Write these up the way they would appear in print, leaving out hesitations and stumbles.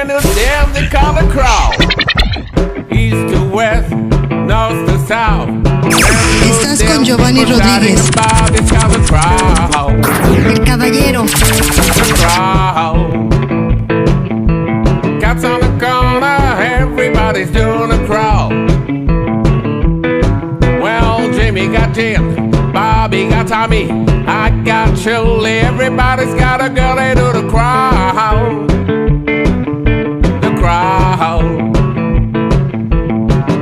brand new dance they call a crawl. East to west, north to south. Estás con Giovanni Rodríguez, el caballero. Cats on the corner, everybody's doing a crawl. Well, Jimmy got Jim, Bobby got Tommy, I got Shirley. Everybody's got a girl, they do the crawl. The crawl.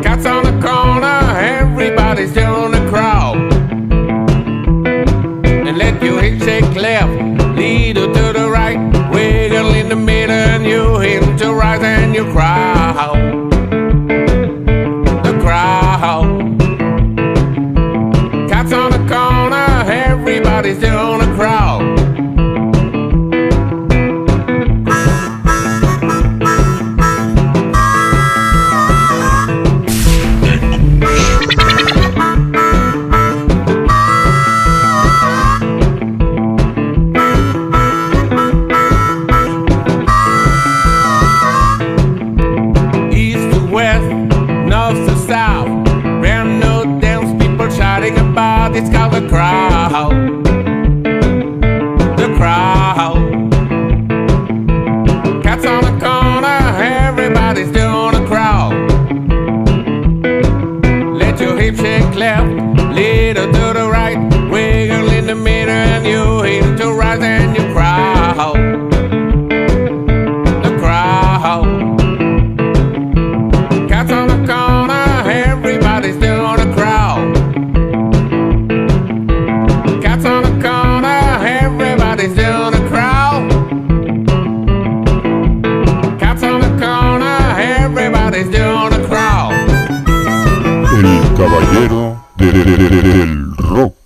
Cats on the corner, everybody's doing a crawl. And let your hip shake left, lead her to the right, wiggle in the middle, and you hit to right, and you crawl. The crawl. Cats on the corner, everybody's doing a crawl. It's called the crowd. The crowd. Cats on the corner, everybody's doing a crowd. Let your hip shake left, lead her to the right, wiggle in the middle, and you hit to right, and you crowd. The crowd. Cats on the corner, everybody's doing a crowd. Cats on the corner, everybody's doing a crawl. Cats on the corner, everybody's doing a crawl. El caballero del rock.